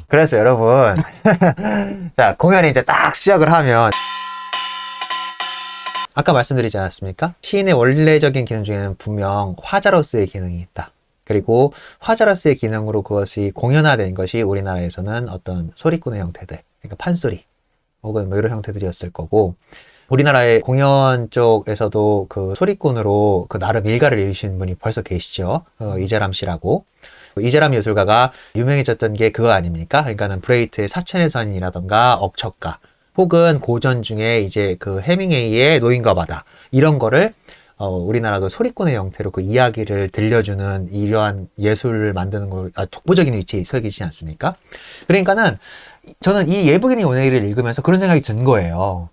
그래서 여러분 자, 공연이 이제 딱 시작을 하면 아까 말씀드리지 않았습니까? 시인의 원래적인 기능 중에는 분명 화자로서의 기능이 있다. 그리고 화자로서의 기능으로 그것이 공연화된 것이 우리나라에서는 어떤 소리꾼의 형태들, 그러니까 판소리 혹은 뭐 이런 형태들이었을 거고, 우리나라의 공연 쪽에서도 그 소리꾼으로 그 나름 일가를 이루신 분이 벌써 계시죠. 이재람 씨라고. 이재람 예술가가 유명해졌던 게 그거 아닙니까? 그러니까는 브레이트의 사천의 선이라던가 억척가, 혹은 고전 중에 이제 그 해밍웨이의 노인과 바다, 이런 거를 우리나라도 소리꾼의 형태로 그 이야기를 들려주는 이러한 예술을 만드는 걸 독보적인 위치에 서 계시지 않습니까? 그러니까는 저는 이 예부기니 오네기를 읽으면서 그런 생각이 든 거예요.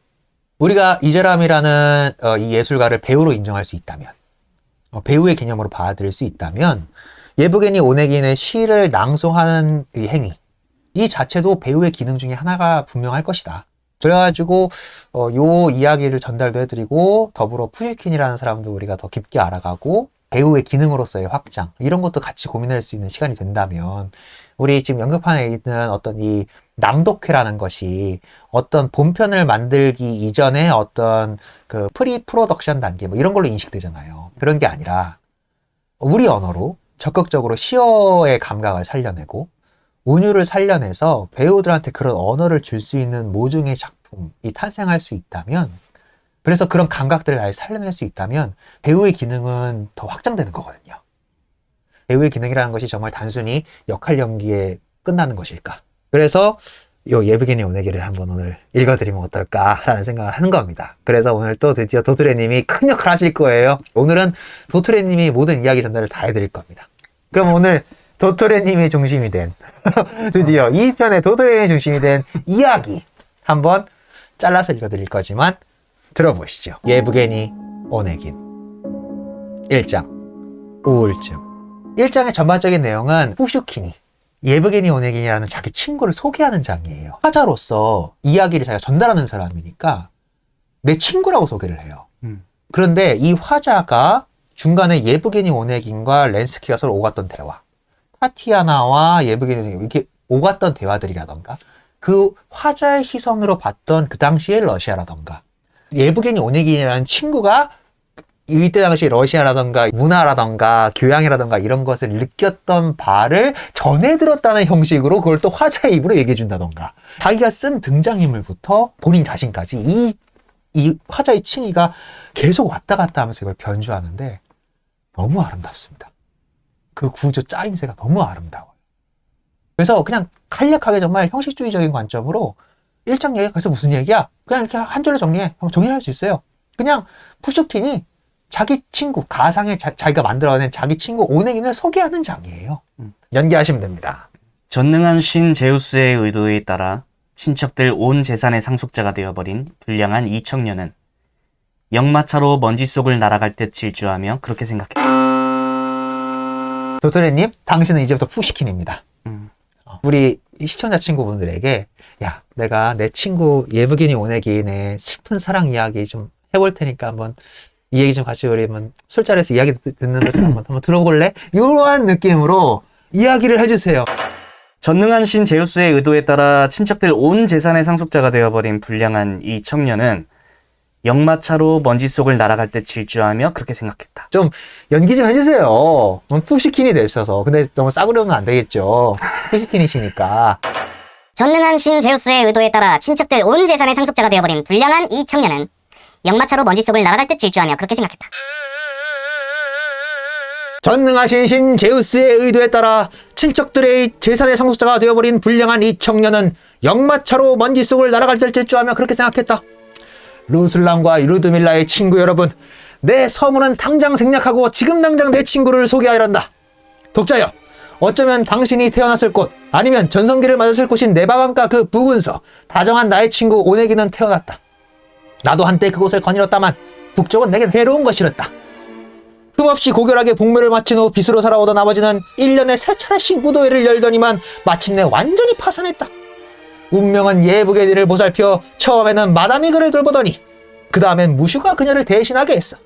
우리가 이재람이라는 이 예술가를 배우로 인정할 수 있다면, 배우의 개념으로 받아들일 수 있다면, 예부게니 오네긴의 시를 낭송하는 이 행위, 이 자체도 배우의 기능 중에 하나가 분명할 것이다. 그래가지고 요 이야기를 전달도 해드리고, 더불어 푸시킨이라는 사람도 우리가 더 깊게 알아가고, 배우의 기능으로서의 확장, 이런 것도 같이 고민할 수 있는 시간이 된다면, 우리 지금 연극판에 있는 어떤 이 낭독회라는 것이 어떤 본편을 만들기 이전에 어떤 그 프리 프로덕션 단계 뭐 이런 걸로 인식되잖아요. 그런 게 아니라 우리 언어로 적극적으로 시어의 감각을 살려내고 운율을 살려내서 배우들한테 그런 언어를 줄 수 있는 모종의 작품이 탄생할 수 있다면, 그래서 그런 감각들을 아예 살려낼 수 있다면 배우의 기능은 더 확장되는 거거든요. 배우의 기능이라는 것이 정말 단순히 역할 연기에 끝나는 것일까? 그래서 요 예부게니 오네기를 한번 오늘 읽어드리면 어떨까라는 생각을 하는 겁니다. 그래서 오늘 또 드디어 도트레님이 큰 역할 하실 거예요. 오늘은 도트레님이 모든 이야기 전달을 다 해드릴 겁니다. 그럼 오늘 도트레님이 중심이 된 드디어 이 편의 도트레님이 중심이 된 이야기 한번 잘라서 읽어드릴 거지만 들어보시죠. 예부게니 오네긴 1장 우울증. 1장의 전반적인 내용은 푸슈킨이 예부게니 오네긴이라는 자기 친구를 소개하는 장이에요. 화자로서 이야기를 자기가 전달하는 사람이니까 내 친구라고 소개를 해요. 그런데 이 화자가 중간에 예부게니 오네긴과 렌스키가 서로 오갔던 대화, 타티아나와 예부게니 오네긴 이렇게 오갔던 대화들이라던가, 그 화자의 시선으로 봤던 그 당시의 러시아라던가, 예부게니 오네긴이라는 친구가 이때 당시 러시아라던가 문화라던가 교양이라던가 이런 것을 느꼈던 바를 전해 들었다는 형식으로 그걸 또 화자의 입으로 얘기해 준다던가, 자기가 쓴 등장인물부터 본인 자신까지 이 화자의 칭의가 계속 왔다 갔다 하면서 이걸 변주하는데 너무 아름답습니다. 그 구조 짜임새가 너무 아름다워요. 그래서 그냥 간략하게 정말 형식주의적인 관점으로 1장 얘기가 그래서 무슨 얘기야? 그냥 이렇게 한 줄로 정리할 수 있어요. 그냥 푸슈킨이 자기 친구, 가상의 자기가 만들어낸 자기 친구 오네긴을 소개하는 장이에요. 연기하시면 됩니다. 전능한 신 제우스의 의도에 따라 친척들 온 재산의 상속자가 되어버린 불량한 이 청년은 역마차로 먼지 속을 날아갈 듯 질주하며 그렇게 생각했다. 도토레님, 당신은 이제부터 푸시킨입니다. 우리 시청자 친구분들에게, 야, 내가 내 친구 예부게니 오네긴의 슬픈 사랑 이야기 좀 해볼 테니까 한번 이 얘기 좀 같이 우리 한번 술자리에서 이야기 듣는 거 좀 한번 들어볼래? 이러한 느낌으로 이야기를 해주세요. 전능한 신 제우스의 의도에 따라 친척들 온 재산의 상속자가 되어버린 불량한 이 청년은 역마차로 먼지 속을 날아갈 듯 질주하며 그렇게 생각했다. 좀 연기 좀 해주세요. 너무 푸시킨이 되셔서. 근데 너무 싸구려면 안 되겠죠. 푸시킨이시니까. 전능한 신 제우스의 의도에 따라 친척들 온 재산의 상속자가 되어버린 불량한 이 청년은 역마차로 먼지 속을 날아갈 듯 질주하며 그렇게 생각했다. 전능하신 신 제우스의 의도에 따라 친척들의 재산의 상속자가 되어버린 불량한 이 청년은 역마차로 먼지 속을 날아갈 듯 질주하며 그렇게 생각했다. 루슬람과 루드밀라의 친구 여러분, 내 서문은 당장 생략하고 지금 당장 내 친구를 소개하려한다. 독자여, 어쩌면 당신이 태어났을 곳, 아니면 전성기를 맞았을 곳인 네바강가 그 부근서 다정한 나의 친구 오네기는 태어났다. 나도 한때 그곳을 거닐었다만 북쪽은 내겐 해로운 것이었다. 흠없이 고결하게 복무를 마친 후 빚으로 살아오던 아버지는 1년에 3차례씩 무도회를 열더니만 마침내 완전히 파산했다. 운명은 예부게니를 보살펴 처음에는 마담이 그를 돌보더니 그 다음엔 무슈가 그녀를 대신하게 했어.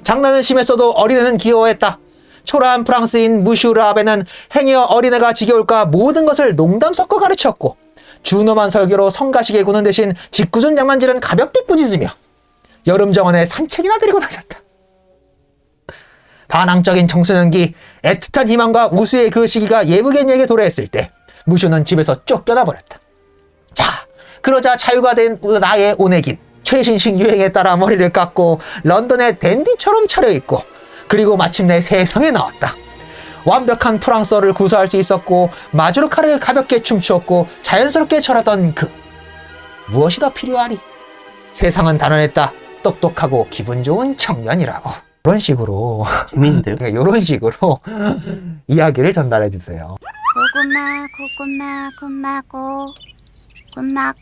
장난은 심했어도 어린애는 귀여워했다. 초라한 프랑스인 무슈르아베는 행여 어린애가 지겨울까 모든 것을 농담 섞어 가르쳤고 준엄한 설교로 성가시게 구는 대신 짓궂은 장난질은 가볍게 꾸짖으며 여름 정원에 산책이나 데리고 다녔다. 반항적인 청소년기, 애틋한 희망과 우수의 그 시기가 예브게니에게 도래했을 때 무슈는 집에서 쫓겨나 버렸다. 자, 그러자 자유가 된 나의 오네긴, 최신식 유행에 따라 머리를 깎고 런던의 댄디처럼 차려입고 그리고 마침내 세상에 나왔다. 완벽한 프랑스어를 구사할 수 있었고 마주르카를 가볍게 춤추었고 자연스럽게 절하던 그 무엇이 더 필요하리? 세상은 단언했다. 똑똑하고 기분 좋은 청년이라고. 그런 식으로 재밌는데요? 이런 식으로 이야기를 전달해 주세요. 고구마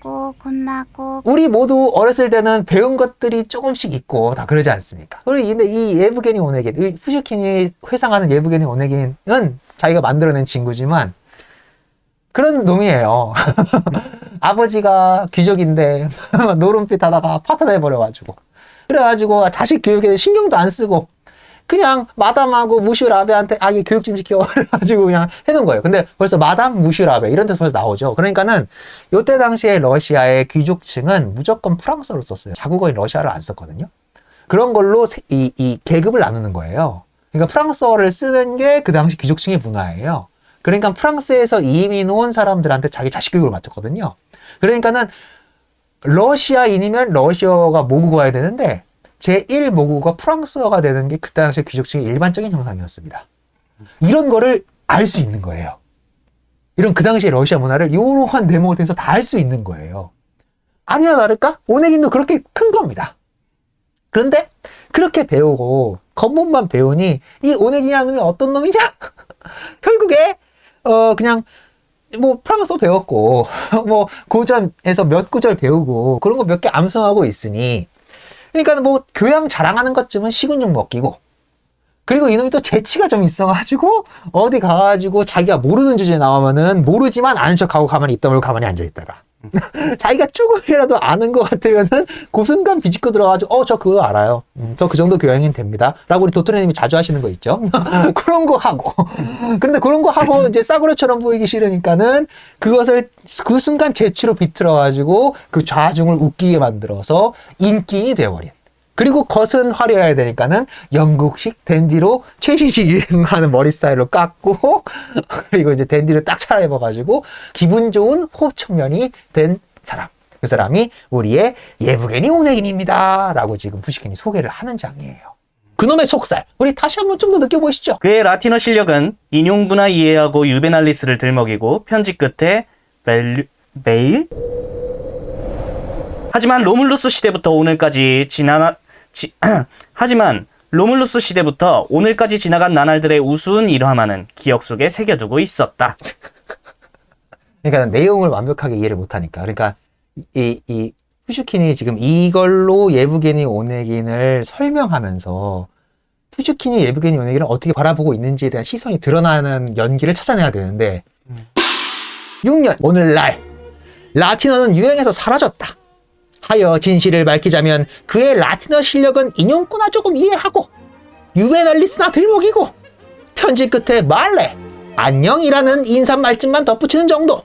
우리 모두 어렸을 때는 배운 것들이 조금씩 있고 다 그러지 않습니까? 근데 이 예브게니 오네긴, 이 푸시킨이 회상하는 예브게니 오네긴은 자기가 만들어낸 친구지만 그런 놈이에요. 아버지가 귀족인데 노름빛 하다가 파산해버려가지고 그래가지고 자식 교육에 신경도 안 쓰고 그냥 마담하고 무슈라베한테 이 교육 좀 시켜 그래가지고 그냥 해놓은 거예요. 근데 벌써 마담 무슈라베 이런 데서 벌써 나오죠. 그러니까는 요때 당시에 러시아의 귀족층은 무조건 프랑스어를 썼어요. 자국어인 러시아를 안 썼거든요. 그런 걸로 이 계급을 나누는 거예요. 그러니까 프랑스어를 쓰는 게 그 당시 귀족층의 문화예요. 그러니까 프랑스에서 이민 온 사람들한테 자기 자식 교육을 맡겼거든요. 그러니까는 러시아인이면 러시아어가 모국어야 되는데 제1 모국어가 프랑스어가 되는 게 그때 당시 귀족층의 일반적인 형상이었습니다. 이런 거를 알 수 있는 거예요. 이런 그 당시의 러시아 문화를 이러한 대목을 통해서 다 알 수 있는 거예요. 아니나 다를까? 오네긴도 그렇게 큰 겁니다. 그런데 그렇게 배우고 겉멋만 배우니 이 오네긴이라는 놈이 어떤 놈이냐? 결국에 그냥 뭐 프랑스어 배웠고 뭐 고전에서 몇 구절 배우고 그런 거 몇 개 암송하고 있으니 그러니까 뭐 교양 자랑하는 것쯤은 식은 죽 먹기고 그리고 이놈이 또 재치가 좀 있어가지고 어디 가가지고 자기가 모르는 주제에 나오면은 모르지만 아는 척하고 가만히 입 다물고 가만히 앉아있다가 자기가 조금이라도 아는 것 같으면은 그 순간 비집고 들어가지고 저 그거 알아요. 저 그 정도 교양은 됩니다. 라고 우리 도토리님이 자주 하시는 거 있죠. 그런 거 하고 그런데 그런 거 하고 이제 싸구려처럼 보이기 싫으니까는 그것을 그 순간 재치로 비틀어가지고 그 좌중을 웃기게 만들어서 인기인이 되어버린. 그리고 겉은 화려해야 되니까는 영국식 댄디로 최신식 유행하는 머리 스타일로 깎고 그리고 이제 댄디를 딱 차려입어가지고 기분 좋은 호청년이 된 사람. 그 사람이 우리의 예브게니 오네긴입니다. 라고 지금 푸시킨이 소개를 하는 장이에요. 그놈의 속살 우리 다시 한번 좀 더 느껴보시죠. 그의 라틴어 실력은 인용구나 이해하고 유베날리스를 들먹이고 편지 끝에 메일? 하지만 로물루스 시대부터 오늘까지 지나간 나날들의 우스운 일화만은 기억 속에 새겨두고 있었다. 그러니까 내용을 완벽하게 이해를 못하니까. 그러니까 이 푸슈킨이 지금 이걸로 예브게니 오네긴을 설명하면서 푸슈킨이 예브게니 오네긴을 어떻게 바라보고 있는지에 대한 시선이 드러나는 연기를 찾아내야 되는데 6년 오늘날 라틴어는 유행에서 사라졌다. 하여 진실을 밝히자면 그의 라틴어 실력은 인용구나 조금 이해하고 유베날리스나 들먹이고 편지 끝에 말레, 안녕이라는 인사말쯤만 덧붙이는 정도.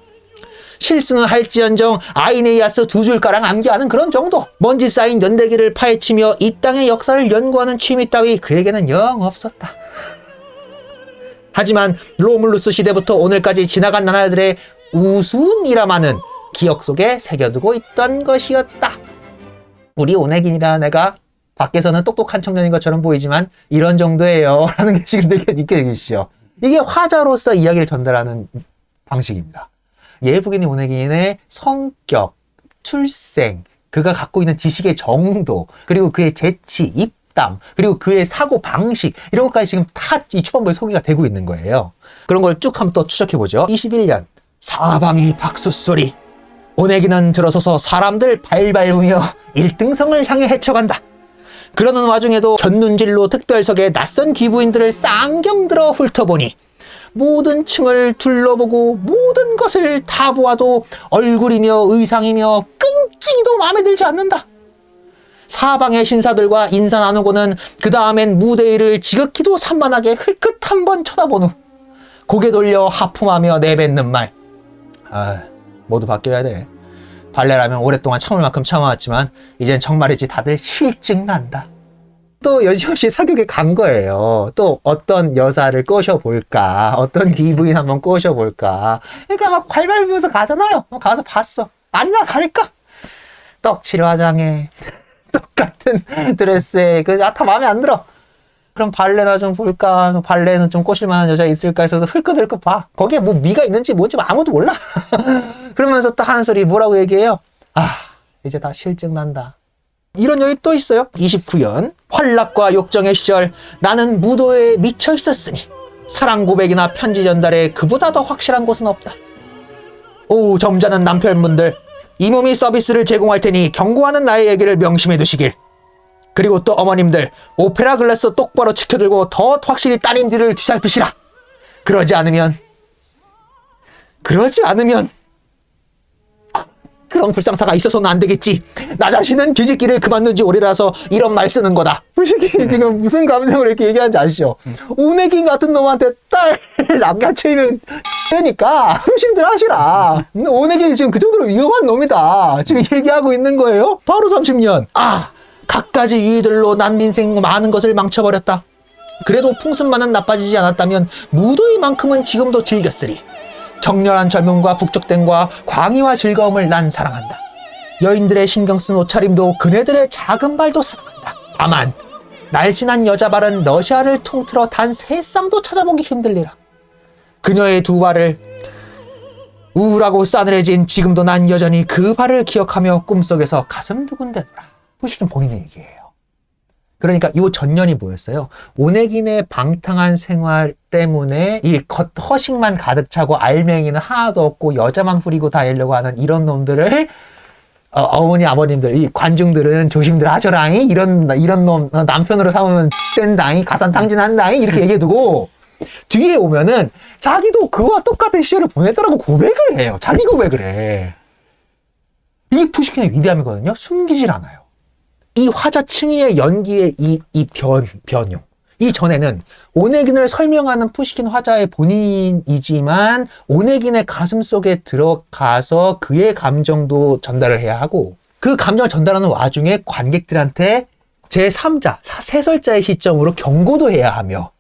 실수는 할지언정 아이네이아스 두 줄가랑 암기하는 그런 정도. 먼지 쌓인 연대기를 파헤치며 이 땅의 역사를 연구하는 취미 따위 그에게는 영 없었다. 하지만 로물루스 시대부터 오늘까지 지나간 나날들의 우스운 일화만은 기억 속에 새겨두고 있던 것이었다. 우리 오네긴이라 내가 밖에서는 똑똑한 청년인 것처럼 보이지만 이런 정도예요. 라는 게 지금 느껴지시죠. 이게 화자로서 이야기를 전달하는 방식입니다. 예브게니 오네긴의 성격, 출생, 그가 갖고 있는 지식의 정도, 그리고 그의 재치, 입담, 그리고 그의 사고 방식 이런 것까지 지금 다 이 초반부에 소개가 되고 있는 거예요. 그런 걸 쭉 한번 또 추적해보죠. 21년 사방의 박수 소리. 오네긴은 들어서서 사람들 발발 우며 1등성을 향해 헤쳐간다. 그러는 와중에도 견눈질로 특별석에 낯선 기부인들을 쌍경들어 훑어보니 모든 층을 둘러보고 모든 것을 다 보아도 얼굴이며 의상이며 끔찍이도 마음에 들지 않는다. 사방의 신사들과 인사 나누고는 그 다음엔 무대 위를 지극히도 산만하게 흘끗 한번 쳐다본 후 고개 돌려 하품하며 내뱉는 말. 모두 바뀌어야 돼. 발레라면 오랫동안 참을 만큼 참아왔지만 이젠 정말이지 다들 실증 난다. 또 여지없이 사격에 간 거예요. 또 어떤 여자를 꼬셔볼까, 어떤 기부인 한번 꼬셔볼까. 그러니까 막 발발 비면서 가잖아요. 가서 봤어. 아니나 다를까? 떡칠 화장에 똑같은 드레스에 다 마음에 안 들어. 그럼 발레나 좀 볼까? 발레는 좀 꼬실 만한 여자 있을까 해서 흘끗흘끗 봐. 거기에 뭐 미가 있는지 뭔지 아무도 몰라. 그러면서 또 하는 소리 뭐라고 얘기해요? 이제 다 실증 난다. 이런 여인 또 있어요. 29연. 환락과 욕정의 시절 나는 무도에 미쳐 있었으니 사랑 고백이나 편지 전달에 그보다 더 확실한 곳은 없다. 오, 점잖은 남편분들, 이 몸이 서비스를 제공할 테니 경고하는 나의 얘기를 명심해 두시길. 그리고 또 어머님들, 오페라 글라스 똑바로 지켜들고 더 확실히 따님 뒤를 뒤살피시라. 그러지 않으면 그런 불상사가 있어서는 안 되겠지. 나 자신은 뒤집기를 그만둔 지 오래라서 이런 말 쓰는 거다. 후식이 지금 무슨 감정으로 이렇게 얘기하는지 아시죠? 오네긴 같은 놈한테 딸 낚아채면 되니까 후식들 하시라. 오네긴 지금 그 정도로 위험한 놈이다. 지금 얘기하고 있는 거예요. 바로 30년. 갖가지 이유들로 난 민생 많은 것을 망쳐버렸다. 그래도 풍습만은 나빠지지 않았다면 무도이만큼은 지금도 즐겼으리. 격렬한 젊음과 북적댐과 광의와 즐거움을 난 사랑한다. 여인들의 신경 쓴 옷차림도 그네들의 작은 발도 사랑한다. 다만 날씬한 여자 발은 러시아를 통틀어 단 3쌍도 찾아보기 힘들리라. 그녀의 두 발을 우울하고 싸늘해진 지금도 난 여전히 그 발을 기억하며 꿈속에서 가슴 두근대노라. 푸시킨 본인의 얘기예요. 그러니까 이 전년이 뭐였어요? 오네긴의 방탕한 생활 때문에 이 겉허식만 가득 차고 알맹이는 하나도 없고 여자만 후리고 다니려고 하는 이런 놈들을 어머니 아버님들, 이 관중들은 조심들 하셔라잉. 이런 놈 남편으로 삼으면 된다잉. 가산탕진한다잉. 이렇게 얘기해두고 뒤에 오면은 자기도 그와 똑같은 시절을 보냈다라고 고백을 해요. 자기 고백을 해. 이게 푸시킨의 위대함이거든요. 숨기질 않아요. 이 화자층의 연기의 이 변용. 이 전에는 오네긴을 설명하는 푸시킨 화자의 본인이지만 오네긴의 가슴 속에 들어가서 그의 감정도 전달을 해야 하고 그 감정을 전달하는 와중에 관객들한테 제3자, 세설자의 시점으로 경고도 해야 하며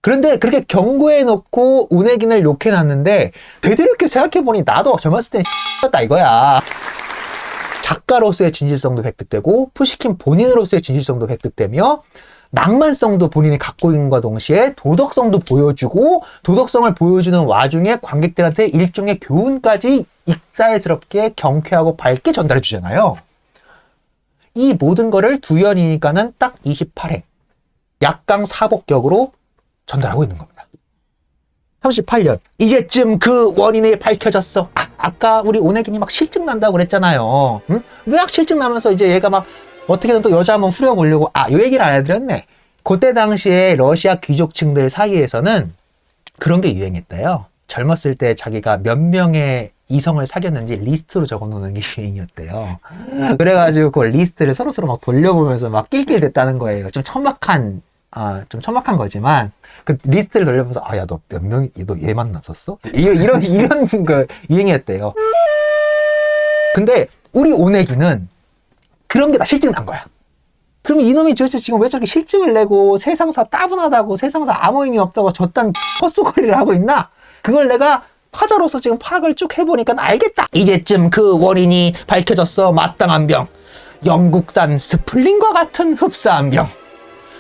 그런데 그렇게 경고해 놓고 오네긴을 욕해 놨는데 되도록게 생각해 보니 나도 젊었을 땐 X였다 이거야. 작가로서의 진실성도 획득되고 푸시킨 본인으로서의 진실성도 획득되며 낭만성도 본인이 갖고 있는 것과 동시에 도덕성도 보여주고 도덕성을 보여주는 와중에 관객들한테 일종의 교훈까지 익살스럽게 경쾌하고 밝게 전달해 주잖아요. 이 모든 거를 두연이니까는 딱 28회 약강 사복격으로 전달하고 있는 겁니다. 38년 이제쯤 그 원인이 밝혀졌어. 아까 우리 오네긴이 막 실증 난다고 그랬잖아요. 응? 왜 실증 나면서 이제 얘가 막 어떻게든 또 여자 한번 후려보려고 요 얘기를 안 해드렸네. 그때 당시에 러시아 귀족층들 사이에서는 그런 게 유행했대요. 젊었을 때 자기가 몇 명의 이성을 사귀었는지 리스트로 적어놓는 게 유행이었대요. 그래가지고 그 리스트를 서로서로 막 돌려보면서 막 낄낄댔다는 거예요. 좀 천박한 거지만 그 리스트를 돌려보면서 야 너 몇 명이 너 얘 만났었어? 이런 거 유행이었대요. 근데 우리 오네기는 그런 게 다 실증 난 거야. 그럼 이놈이 도대체 지금 왜 저렇게 실증을 내고 세상사 따분하다고 세상사 아무 의미 없다고 저딴 헛소리를 하고 있나? 그걸 내가 화자로서 지금 파악을 쭉 해보니까 알겠다. 이제쯤 그 원인이 밝혀졌어. 마땅한 병. 영국산 스플린과 같은 흡사한 병.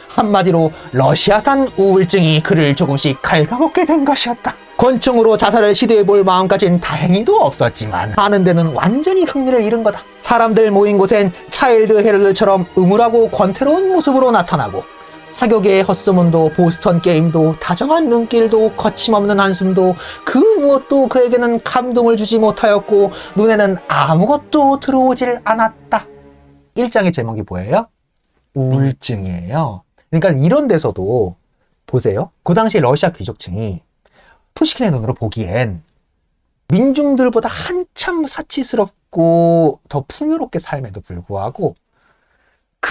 한마디로 러시아산 우울증이 그를 조금씩 갉아먹게 된 것이었다. 권총으로 자살을 시도해볼 마음까진 다행히도 없었지만 하는 데는 완전히 흥미를 잃은 거다. 사람들 모인 곳엔 차일드 헤럴드처럼 음울하고 권태로운 모습으로 나타나고 사교계의 헛소문도 보스턴 게임도 다정한 눈길도 거침없는 한숨도 그 무엇도 그에게는 감동을 주지 못하였고 눈에는 아무것도 들어오질 않았다. 1장의 제목이 뭐예요? 우울증이에요. 그러니까 이런 데서도 보세요. 그 당시 러시아 귀족층이 푸시킨의 눈으로 보기엔 민중들보다 한참 사치스럽고 더 풍요롭게 삶에도 불구하고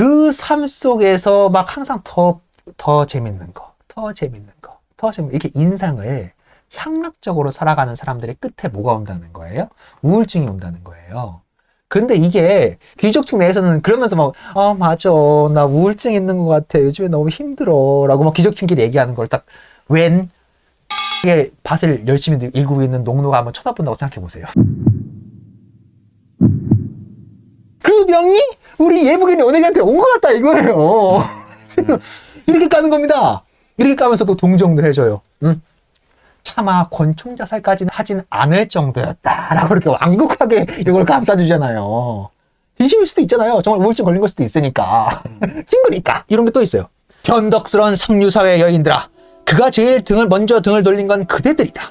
그 삶 속에서 막 항상 더 재밌는 거, 더 재밌는 거, 더 재밌는 거. 이렇게 인상을 향락적으로 살아가는 사람들의 끝에 뭐가 온다는 거예요? 우울증이 온다는 거예요. 근데 이게 귀족층 내에서는 그러면서 막, 맞아. 나 우울증 있는 것 같아. 요즘에 너무 힘들어. 라고 막 귀족층끼리 얘기하는 걸 딱 이게 밭을 열심히 일구고 있는 농노가 한번 쳐다본다고 생각해 보세요. 그 병이 우리 예부견이 은행한테 온 것 같다 이거예요. 이렇게 까는 겁니다. 이렇게 까면서도 동정도 해줘요. 응? 차마 권총 자살까지는 하진 않을 정도였다라고 이렇게 완곡하게 이걸 감싸주잖아요. 진심일 수도 있잖아요. 정말 우울증 걸린 걸 수도 있으니까. 친구니까. 이런 게 또 있어요. 변덕스러운 상류사회 여인들아, 그가 제일 먼저 등을 돌린 건 그대들이다.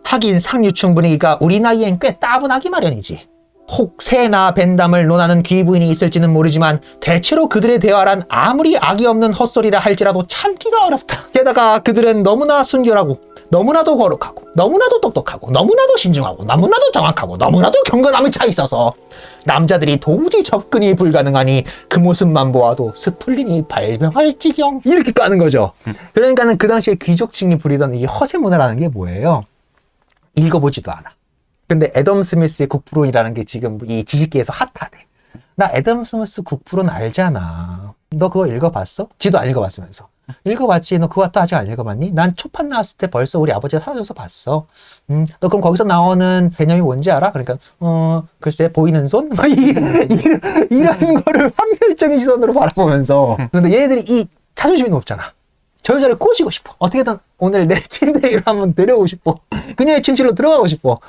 하긴 상류층 분위기가 우리 나이엔 꽤 따분하기 마련이지. 혹 새나 벤담을 논하는 귀부인이 있을지는 모르지만 대체로 그들의 대화란 아무리 악이 없는 헛소리라 할지라도 참기가 어렵다. 게다가 그들은 너무나 순결하고 너무나도 거룩하고 너무나도 똑똑하고 너무나도 신중하고 너무나도 정확하고 너무나도 경건함이 차 있어서 남자들이 도무지 접근이 불가능하니 그 모습만 보아도 스플린이 발병할 지경. 이렇게 까는 거죠. 그러니까는 그 당시에 귀족층이 부리던 이 허세 문화라는 게 뭐예요? 읽어보지도 않아. 근데 애덤 스미스의 국부론이라는 게 지금 이 지식계에서 핫하대. 나 애덤 스미스 국부론 알잖아. 너 그거 읽어봤어? 지도 안 읽어봤으면서. 읽어봤지. 너 그거 또 아직 안 읽어봤니? 난 초판 나왔을 때 벌써 우리 아버지가 사줘서 봤어. 너 그럼 거기서 나오는 개념이 뭔지 알아? 그러니까 글쎄 보이는 손? 이런 거를 한멸적인 시선으로 바라보면서. 근데 얘네들이 이 자존심이 높잖아. 저 여자를 꼬시고 싶어. 어떻게든 오늘 내 침대 위로 한번 내려오고 싶어. 그녀의 침실로 들어가고 싶어.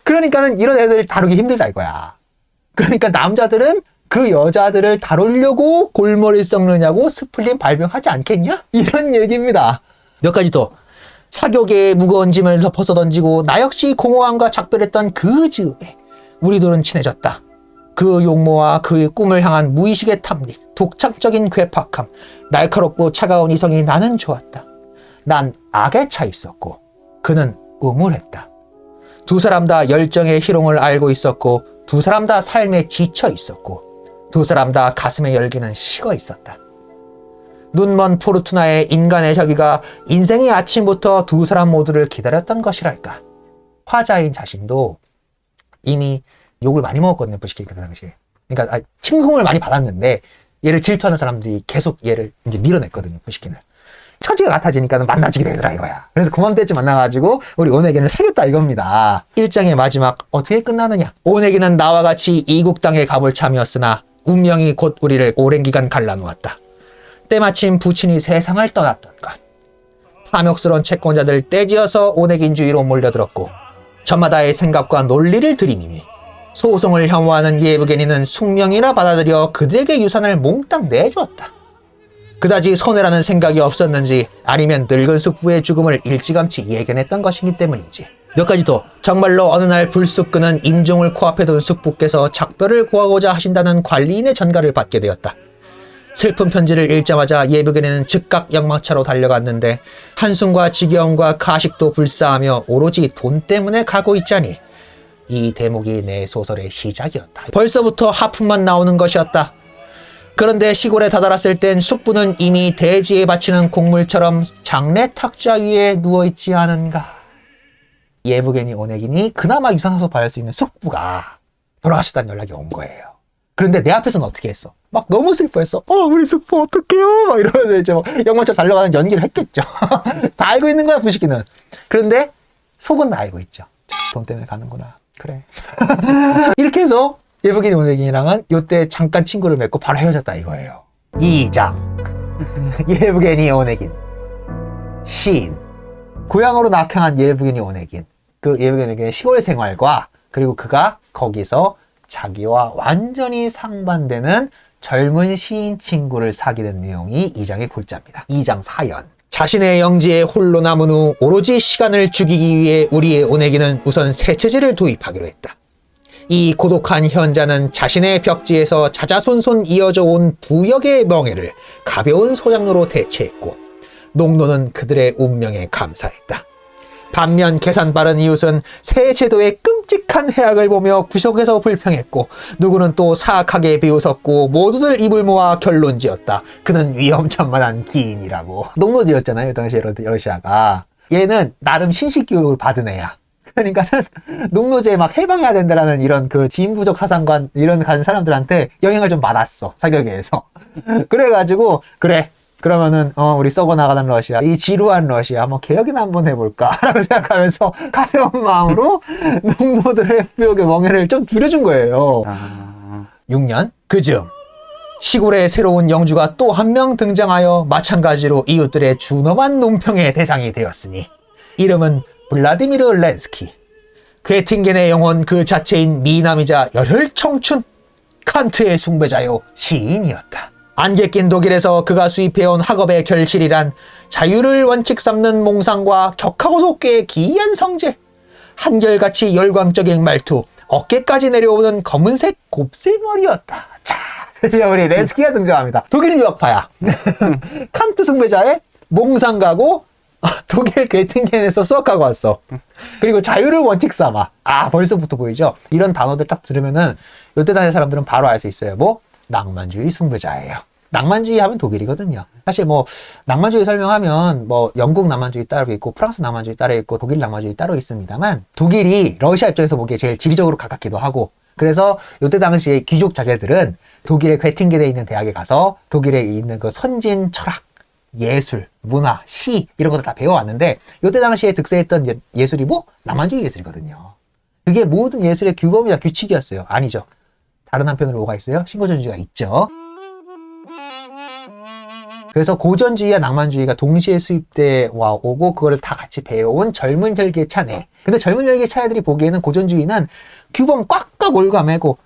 그러니까는 이런 애들 다루기 힘들다 이거야. 그러니까 남자들은 그 여자들을 다루려고 골머리 썩느냐고 스플린 발병하지 않겠냐? 이런 얘기입니다. 몇 가지 더. 사교계의 무거운 짐을 덮어서 던지고 나 역시 공허함과 작별했던 그 즈음에 우리 둘은 친해졌다. 그 용모와 그의 꿈을 향한 무의식의 탐닉, 독창적인 괴팍함, 날카롭고 차가운 이성이 나는 좋았다. 난 악에 차 있었고 그는 우물했다. 두 사람 다 열정의 희롱을 알고 있었고 두 사람 다 삶에 지쳐 있었고 두 사람 다 가슴의 열기는 식어 있었다. 눈먼 포르투나의 인간의 저기가 인생의 아침부터 두 사람 모두를 기다렸던 것이랄까. 화자인 자신도 이미 욕을 많이 먹었거든요. 부시키 그 당시에. 그러니까 칭송을 많이 받았는데 얘를 질투하는 사람들이 계속 얘를 이제 밀어냈거든요. 부시킨을. 처지가 같아지니까 만나지게 되더라 이거야. 그래서 그맘때쯤 만나가지고 우리 오네기는 사귀었다 이겁니다. 1장의 마지막 어떻게 끝나느냐. 오네기는 나와 같이 이국 땅에 가볼 참이었으나 운명이 곧 우리를 오랜 기간 갈라놓았다. 때마침 부친이 세상을 떠났던 것. 탐욕스러운 채권자들 떼지어서 오네긴주의로 몰려들었고 저마다의 생각과 논리를 들이미니 소송을 혐오하는 예부게니는 숙명이라 받아들여 그들에게 유산을 몽땅 내주었다. 그다지 손해라는 생각이 없었는지 아니면 늙은 숙부의 죽음을 일찌감치 예견했던 것이기 때문인지. 몇 가지 더. 정말로 어느 날 불쑥 그는 임종을 코앞에 둔 숙부께서 작별을 구하고자 하신다는 관리인의 전가를 받게 되었다. 슬픈 편지를 읽자마자 예부게니는 즉각 역마차로 달려갔는데 한숨과 지겨움과 가식도 불사하며 오로지 돈 때문에 가고 있자니 이 대목이 내 소설의 시작이었다. 벌써부터 하품만 나오는 것이었다. 그런데 시골에 다다랐을 땐 숙부는 이미 대지에 바치는 곡물처럼 장례 탁자 위에 누워있지 않은가. 예부게니 오네기니 그나마 유산소서 받을 수 있는 숙부가 돌아가셨다는 연락이 온 거예요. 그런데 내 앞에서는 어떻게 했어? 막 너무 슬퍼했어. 우리 숙부 어떡해요? 막 이러면서 이제 막 영화처럼 달려가는 연기를 했겠죠. 다 알고 있는 거야, 부시키는. 그런데 속은 다 알고 있죠. 돈 때문에 가는구나. 그래. 이렇게 해서 예부게니 오네긴이랑은 요때 잠깐 친구를 맺고 바로 헤어졌다 이거예요. 2장. 예부게니 오네긴. 시인. 고향으로 낙향한 예부게니 오네긴. 그 예부게니 오네긴의 시골 생활과 그리고 그가 거기서 자기와 완전히 상반되는 젊은 시인 친구를 사귀는 내용이 2장의 골자입니다. 2장 사연. 자신의 영지에 홀로 남은 후 오로지 시간을 죽이기 위해 우리의 오네기는 우선 세체제를 도입하기로 했다. 이 고독한 현자는 자신의 벽지에서 자자손손 이어져 온 부역의 명예를 가벼운 소장로로 대체했고 농노는 그들의 운명에 감사했다. 반면 계산 빠른 이웃은 새 제도의 끔찍한 해악을 보며 구석에서 불평했고 누구는 또 사악하게 비웃었고 모두들 입을 모아 결론지었다. 그는 위험천만한 기인이라고. 농노제였잖아요 당시 러시아가. 얘는 나름 신식교육을 받은 애야. 그러니까는 농노제에 막 해방해야 된다라는 이런 그 진부적 사상관 이런 가진 사람들한테 영향을 좀 받았어 사격에서. 그래가지고 그래 그러면은 우리 썩어 나가는 러시아 이 지루한 러시아 한번 개혁이나 한번 해볼까라고 생각하면서 가벼운 마음으로 농노들의 부욕의 멍해를 좀 줄여준 거예요. 6년 그즈음 시골의 새로운 영주가 또 한 명 등장하여 마찬가지로 이웃들의 준엄한 논평의 대상이 되었으니 이름은 블라디미르 렌스키. 괴팅겐의 영혼 그 자체인 미남이자 열혈 청춘 칸트의 숭배자요 시인이었다. 안개 낀 독일에서 그가 수입해온 학업의 결실이란 자유를 원칙 삼는 몽상과 격하고도 꽤 기이한 성질, 한결같이 열광적인 말투, 어깨까지 내려오는 검은색 곱슬머리였다. 자, 드디어 우리 렌스키가 등장합니다. 독일 유학파야. 칸트 숭배자의 몽상가고 독일 괴팅겐에서 수학하고 왔어. 그리고 자유를 원칙 삼아. 벌써부터 보이죠? 이런 단어들 딱 들으면은 요때 다닐 사람들은 바로 알 수 있어요. 뭐? 낭만주의 숭배자예요. 낭만주의 하면 독일이거든요. 사실 뭐 낭만주의 설명하면 뭐 영국 낭만주의 따로 있고 프랑스 낭만주의 따로 있고 독일 낭만주의 따로 있습니다만 독일이 러시아 입장에서 보기에 제일 지리적으로 가깝기도 하고 그래서 요때 당시에 귀족 자제들은 독일의 괴팅겐에 있는 대학에 가서 독일에 있는 그 선진 철학 예술, 문화, 시 이런 것들 다 배워왔는데 요때 당시에 득세했던 예술이 뭐? 낭만주의 예술이거든요. 그게 모든 예술의 규범이자 규칙이었어요. 아니죠. 다른 한편으로 뭐가 있어요? 신고전주의가 있죠. 그래서 고전주의와 낭만주의가 동시에 수입돼 와 오고 그거를 다 같이 배워온 젊은 혈기의 차네. 근데 젊은 혈기의 차애들이 보기에는 고전주의는 규범 꽉꽉 올가매고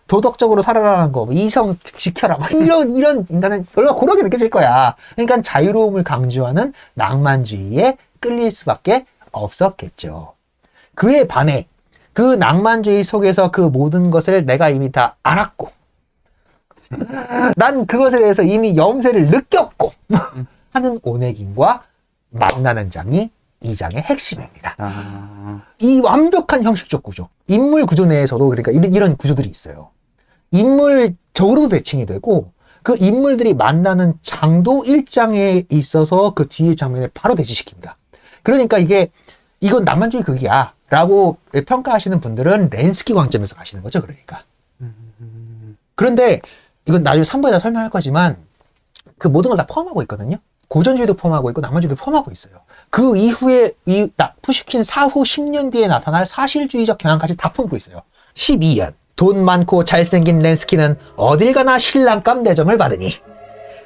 도덕적으로 살아라는 거, 이성 지켜라, 이런 인간은 얼마나 고르게 느껴질 거야. 그러니까 자유로움을 강조하는 낭만주의에 끌릴 수밖에 없었겠죠. 그에 반해 그 낭만주의 속에서 그 모든 것을 내가 이미 다 알았고, 난 그것에 대해서 이미 염세를 느꼈고 하는 오네긴과 만나는 장이 이 장의 핵심입니다. 이 완벽한 형식적 구조, 인물 구조 내에서도 그러니까 이런 구조들이 있어요. 인물적으로도 대칭이 되고 그 인물들이 만나는 장도 1장에 있어서 그 뒤에 장면에 바로 대치시킵니다. 그러니까 이건 낭만주의 극이야 라고 평가하시는 분들은 렌스키 관점에서 가시는 거죠. 그러니까. 그런데 이건 나중에 3부에서 설명할 거지만 그 모든 걸 다 포함하고 있거든요. 고전주의도 포함하고 있고 낭만주의도 포함하고 있어요. 그 이후에 푸시킨 사후 10년 뒤에 나타날 사실주의적 경향까지 다 품고 있어요. 12년 돈 많고 잘생긴 렌스키는 어딜 가나 신랑감 내정을 받으니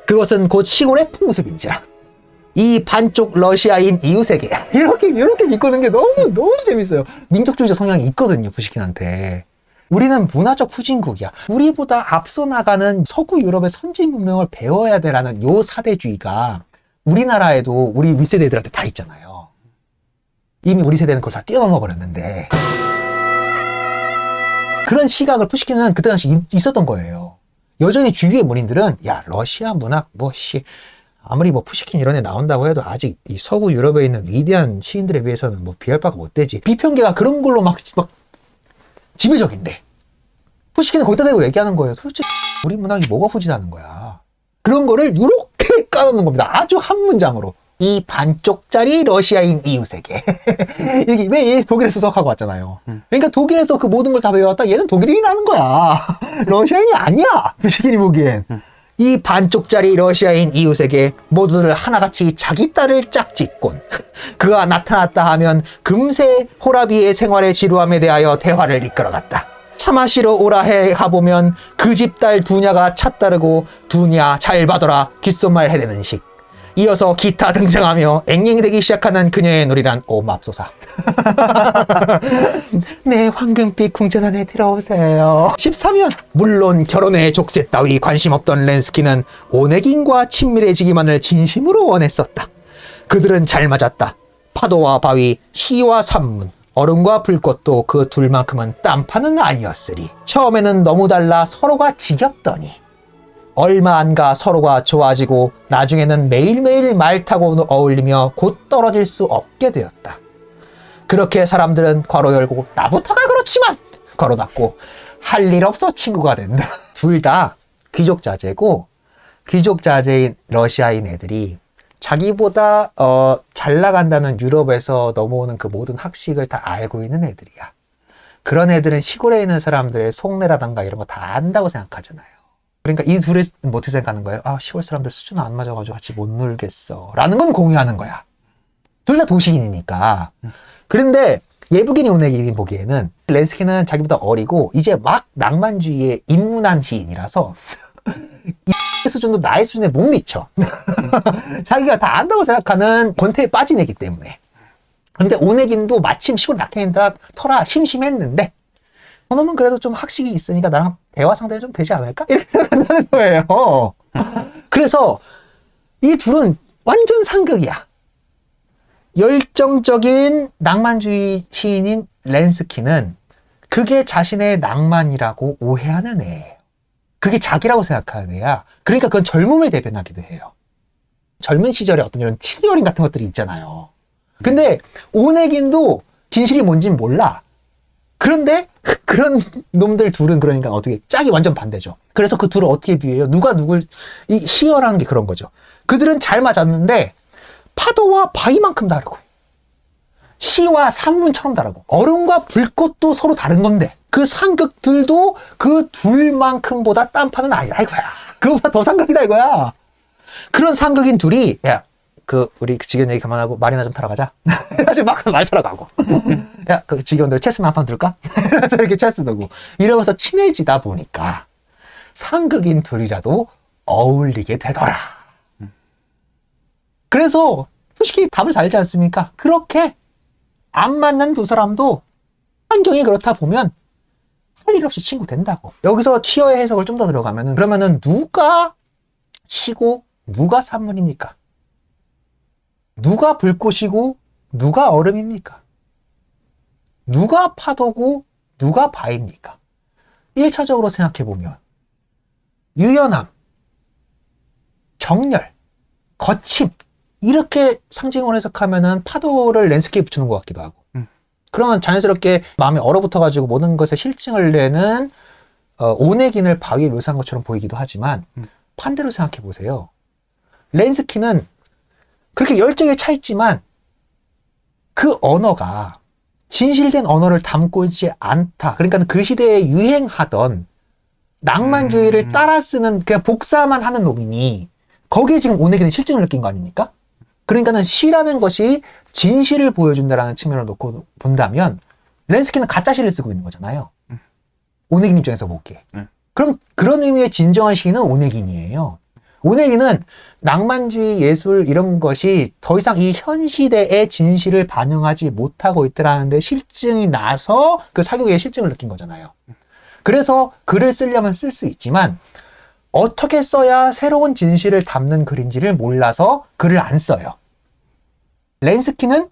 그것은 곧 시골의 풍습인지라 이 반쪽 러시아인 이웃에게 이렇게 비꼬는 게 너무 재밌어요. 민족주의적 성향이 있거든요. 푸시킨한테. 우리는 문화적 후진국이야. 우리보다 앞서 나가는 서구 유럽의 선진 문명을 배워야 되라는 요 사대주의가 우리나라에도 우리 윗세대들한테 다 있잖아요. 이미 우리 세대는 그걸 다 뛰어넘어 버렸는데 그런 시각을 푸시킨은 그때 당시 있었던 거예요. 여전히 주위의 문인들은 야 러시아 문학 아무리 푸시킨 이런 애 나온다고 해도 아직 이 서구 유럽에 있는 위대한 시인들에 비해서는 비할 바가 못 되지. 비평계가 그런 걸로 막 지배적인데 푸시킨은 거기다 대고 얘기하는 거예요. 솔직히 우리 문학이 뭐가 후진하는 거야. 그런 거를 이렇게 깔아놓는 겁니다. 아주 한 문장으로. 이 반쪽짜리 러시아인 이웃에게. 이게 왜 독일에서 수학하고 왔잖아요. 그러니까 독일에서 그 모든 걸 다 배워왔다. 얘는 독일인이라는 거야. 러시아인이 아니야. 푸시킨이 보기엔. 이 반쪽짜리 러시아인 이웃에게 모두들 하나같이 자기 딸을 짝짓곤 그가 나타났다 하면 금세 호라비의 생활의 지루함에 대하여 대화를 이끌어갔다. 차 마시러 오라 해 가보면 그 집 딸 두냐가 차 따르고 두냐 잘 봐둬라 귓속말 해대는 식. 이어서 기타 등장하며 앵앵대기 시작하는 그녀의 노래란 오 맙소사. 네 황금빛 궁전 안에 들어오세요. 13년 물론 결혼에 족쇄 따위 관심 없던 렌스키는 오네긴과 친밀해지기만을 진심으로 원했었다. 그들은 잘 맞았다. 파도와 바위, 시와 산문, 얼음과 불꽃도 그 둘만큼은 딴판은 아니었으리. 처음에는 너무 달라 서로가 지겹더니 얼마 안 가 서로가 좋아지고 나중에는 매일매일 말 타고 어울리며 곧 떨어질 수 없게 되었다. 그렇게 사람들은 괄호 열고 나부터가 그렇지만 괄호 닫고 할 일 없어 친구가 된다. 둘 다 귀족 자제고 귀족 자제인 러시아인 애들이 자기보다 잘 나간다는 유럽에서 넘어오는 그 모든 학식을 다 알고 있는 애들이야. 그런 애들은 시골에 있는 사람들의 속내라던가 이런 거 다 안다고 생각하잖아요. 그러니까 이 둘이 어떻게 생각하는 거예요? 아, 시골 사람들 수준 안 맞아가지고 같이 못 놀겠어 라는 건 공유하는 거야. 둘 다 도시인이니까. 그런데 예부긴이 오네긴 보기에는 렌스키는 자기보다 어리고 이제 막 낭만주의에 입문한 시인이라서 이 수준도 나의 수준에 못 미쳐. 자기가 다 안다고 생각하는 권태에 빠진 애기 때문에. 근데 오네긴도 마침 시골 낙해인들아 터라 심심했는데 저놈은 그래도 좀 학식이 있으니까 나랑 대화 상대가 좀 되지 않을까? 이렇게 생각한다는 거예요. 그래서 이 둘은 완전 상극이야. 열정적인 낭만주의 시인인 렌스키는 그게 자신의 낭만이라고 오해하는 애예요. 그게 자기라고 생각하는 애야. 그러니까 그건 젊음을 대변하기도 해요. 젊은 시절에 어떤 이런 치기어린 같은 것들이 있잖아요. 근데 오네긴도 진실이 뭔진 몰라. 그런데 그런 놈들 둘은 그러니까 어떻게 짝이 완전 반대죠. 그래서 그 둘을 어떻게 비유해요? 누가 누굴 이 시어라는 게 그런 거죠. 그들은 잘 맞았는데 파도와 바위만큼 다르고 시와 산문처럼 다르고 얼음과 불꽃도 서로 다른 건데 그 상극들도 그 둘만큼보다 딴판은 아니다 이거야. 그거보다 더 상극이다 이거야. 그런 상극인 둘이 야, 우리 직원 얘기 그만하고 말이나 좀 타러 가자. 지금 막 말 타러 가고. 야, 그 직원들 체스나 한판 들까? 그래서 이렇게 체스 두고 이러면서 친해지다 보니까 상극인 둘이라도 어울리게 되더라. 그래서 솔직히 답을 다 알지 않습니까? 그렇게 안 맞는 두 사람도 환경이 그렇다 보면 할 일 없이 친구 된다고. 여기서 치어의 해석을 좀 더 들어가면은 그러면은 누가 시고 누가 산문입니까? 누가 불꽃이고 누가 얼음입니까? 누가 파도고 누가 바위입니까? 1차적으로 생각해보면 유연함, 정렬, 거침 이렇게 상징을 해석하면은 파도를 렌스키에 붙이는 것 같기도 하고 그러면 자연스럽게 마음이 얼어붙어가지고 모든 것에 실증을 내는 오네긴을 바위에 묘사한 것처럼 보이기도 하지만 반대로 생각해보세요. 렌스키는 그렇게 열정에 차 있지만 그 언어가 진실된 언어를 담고 있지 않다. 그러니까 그 시대에 유행하던 낭만주의를 따라 쓰는 그냥 복사만 하는 놈이니 거기에 지금 오네긴은 실증을 느낀 거 아닙니까? 그러니까는 시라는 것이 진실을 보여준다라는 측면을 놓고 본다면 렌스키는 가짜 시를 쓰고 있는 거잖아요. 오네긴 입장에서 보기에. 그럼 그런 의미의 진정한 시인은 오네긴이에요. 오네긴은 낭만주의 예술 이런 것이 더 이상 이 현 시대의 진실을 반영하지 못하고 있더라는 데 실증이 나서 그 사교계의 실증을 느낀 거잖아요. 그래서 글을 쓰려면 쓸 수 있지만 어떻게 써야 새로운 진실을 담는 글인지를 몰라서 글을 안 써요. 렌스키는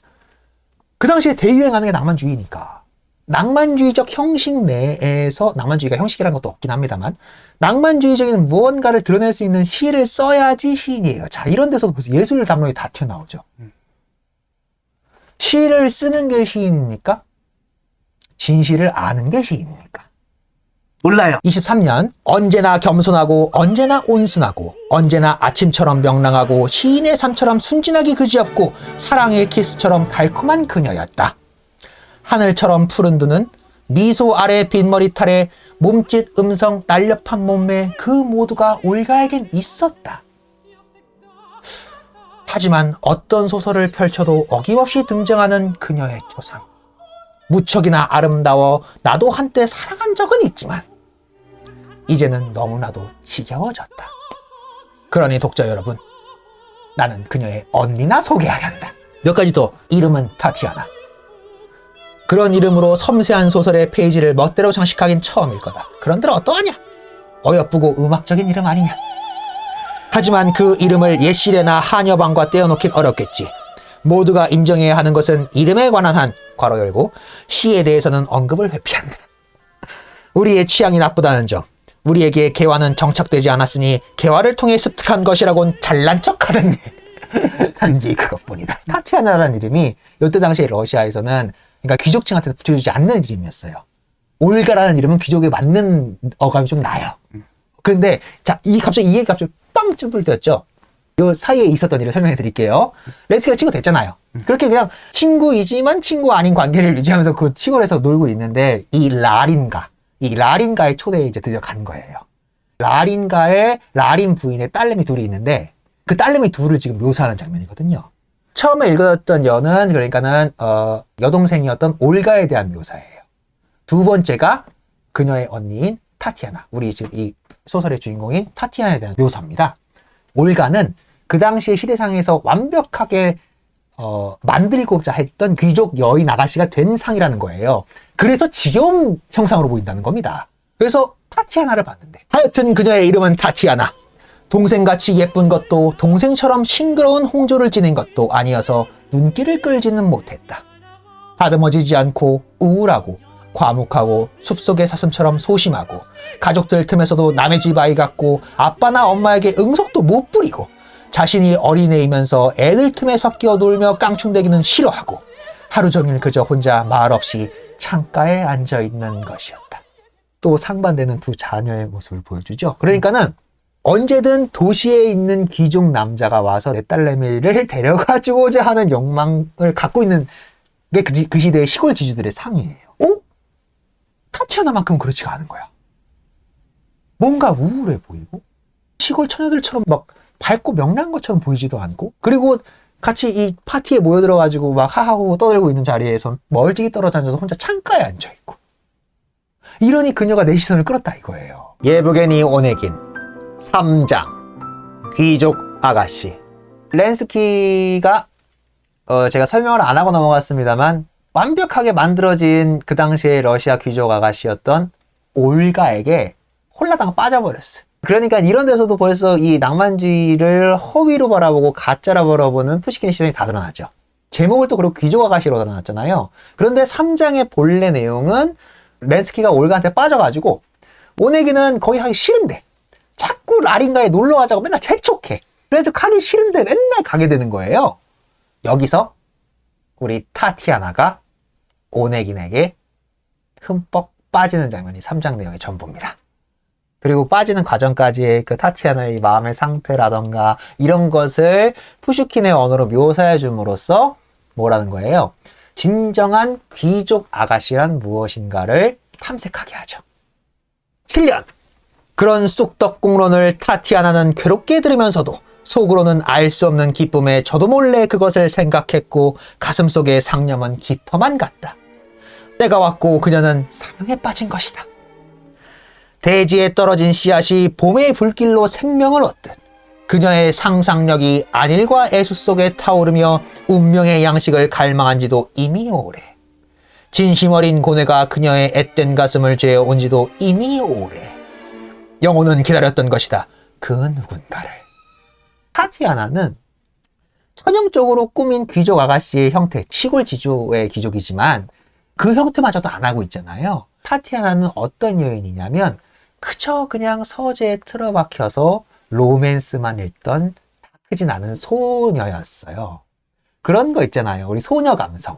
그 당시에 대유행하는 게 낭만주의니까 낭만주의적 형식 내에서 낭만주의가 형식이라는 것도 없긴 합니다만 낭만주의적인 무언가를 드러낼 수 있는 시를 써야지 시인이에요. 자, 이런 데서도 벌써 예술 담론이 다 튀어나오죠. 시를 쓰는 게 시인입니까? 진실을 아는 게 시인입니까? 몰라요. 23년 언제나 겸손하고 언제나 온순하고 언제나 아침처럼 명랑하고 시인의 삶처럼 순진하기 그지없고 사랑의 키스처럼 달콤한 그녀였다. 하늘처럼 푸른 눈은 미소 아래 빈머리털에 몸짓 음성 날렵한 몸매 그 모두가 올가에겐 있었다. 하지만 어떤 소설을 펼쳐도 어김없이 등장하는 그녀의 조상. 무척이나 아름다워 나도 한때 사랑한 적은 있지만 이제는 너무나도 지겨워졌다. 그러니 독자 여러분, 나는 그녀의 언니나 소개하려 한다. 몇 가지 더. 이름은 타티아나. 그런 이름으로 섬세한 소설의 페이지를 멋대로 장식하긴 처음일 거다. 그런들 어떠하냐? 어여쁘고 음악적인 이름 아니냐? 하지만 그 이름을 옛 시대나 한여방과 떼어놓긴 어렵겠지. 모두가 인정해야 하는 것은 이름에 관한 한 괄호 열고 시에 대해서는 언급을 회피한다. 우리의 취향이 나쁘다는 점, 우리에게 개화는 정착되지 않았으니 개화를 통해 습득한 것이라곤 잘난 척하던 일. 단지 그것뿐이다. 타티아나라는 이름이 이때 당시에 러시아에서는 그러니까 귀족층한테 붙여주지 않는 이름이었어요. 올가라는 이름은 귀족에 맞는 어감이 좀 나요. 그런데 자, 갑자기 이 얘기가 빵 쭈불 뛰었죠. 요 사이에 있었던 일을 설명해 드릴게요. 렌스키가 친구 됐잖아요. 그렇게 그냥 친구이지만 친구 아닌 관계를 유지하면서 그 시골에서 놀고 있는데 이 라린가의 초대에 이제 드디어 간 거예요. 라린가의 라린 부인의 딸내미 둘이 있는데 그 딸내미 둘을 지금 묘사하는 장면이거든요. 처음에 읽었던 여는 그러니까는 여동생이었던 올가에 대한 묘사예요. 두 번째가 그녀의 언니인 타티아나, 우리 지금 이 소설의 주인공인 타티아나에 대한 묘사입니다. 올가는 그 당시의 시대상에서 완벽하게 만들고자 했던 귀족 여인 아가씨가 된 상이라는 거예요. 그래서 지겨운 형상으로 보인다는 겁니다. 그래서 타티아나를 봤는데 하여튼 그녀의 이름은 타티아나. 동생같이 예쁜 것도 동생처럼 싱그러운 홍조를 지닌 것도 아니어서 눈길을 끌지는 못했다. 다듬어지지 않고 우울하고 과묵하고 숲속의 사슴처럼 소심하고 가족들 틈에서도 남의 집 아이 같고 아빠나 엄마에게 응석도 못 부리고 자신이 어린애이면서 애들 틈에 섞여 놀며 깡충대기는 싫어하고 하루 종일 그저 혼자 말없이 창가에 앉아있는 것이었다. 또 상반되는 두 자녀의 모습을 보여주죠. 그러니까는 언제든 도시에 있는 귀족 남자가 와서 내 딸내미를 데려가주고자 하는 욕망을 갖고 있는 게 그 시대의 시골 지주들의 상이에요. 타티아나만큼 그렇지가 않은 거야. 뭔가 우울해 보이고 시골 처녀들처럼 막 밝고 명랑한 것처럼 보이지도 않고, 그리고 같이 이 파티에 모여들어가지고 막 하하호 떠들고 있는 자리에선 멀찍이 떨어져 앉아서 혼자 창가에 앉아있고, 이러니 그녀가 내 시선을 끌었다 이거예요. 예브게니 오네긴 3장 귀족 아가씨. 렌스키가 제가 설명을 안 하고 넘어갔습니다만 완벽하게 만들어진 그 당시의 러시아 귀족 아가씨였던 올가에게 홀라당 빠져버렸어요. 그러니까 이런 데서도 벌써 이 낭만주의를 허위로 바라보고 가짜로 바라보는 푸시킨의 시선이 다 드러나죠. 제목을 또 그리고 귀족 아가씨로 드러났잖아요. 그런데 3장의 본래 내용은 렌스키가 올가한테 빠져가지고 오네기는 거기 하기 싫은데 자꾸 라린가에 놀러 가자고 맨날 재촉해. 그래서 가기 싫은데 맨날 가게 되는 거예요. 여기서 우리 타티아나가 오네긴에게 흠뻑 빠지는 장면이 3장 내용의 전부입니다. 그리고 빠지는 과정까지의 그 타티아나의 마음의 상태라던가 이런 것을 푸슈킨의 언어로 묘사해 줌으로써 뭐라는 거예요? 진정한 귀족 아가씨란 무엇인가를 탐색하게 하죠. 7년! 그런 쑥떡공론을 타티아나는 괴롭게 들으면서도 속으로는 알 수 없는 기쁨에 저도 몰래 그것을 생각했고 가슴속의 상념은 깃터만 같다. 때가 왔고 그녀는 사랑에 빠진 것이다. 대지에 떨어진 씨앗이 봄의 불길로 생명을 얻듯 그녀의 상상력이 안일과 애수 속에 타오르며 운명의 양식을 갈망한 지도 이미 오래. 진심 어린 고뇌가 그녀의 앳된 가슴을 죄어온 지도 이미 오래. 영혼은 기다렸던 것이다. 그 누군가를. 타티아나는 전형적으로 꾸민 귀족 아가씨의 형태, 시골 지주의 귀족이지만 그 형태마저도 안 하고 있잖아요. 타티아나는 어떤 여인이냐면 그저 그냥 서재에 틀어박혀서 로맨스만 읽던 다 크진 않은 소녀였어요. 그런 거 있잖아요. 우리 소녀 감성.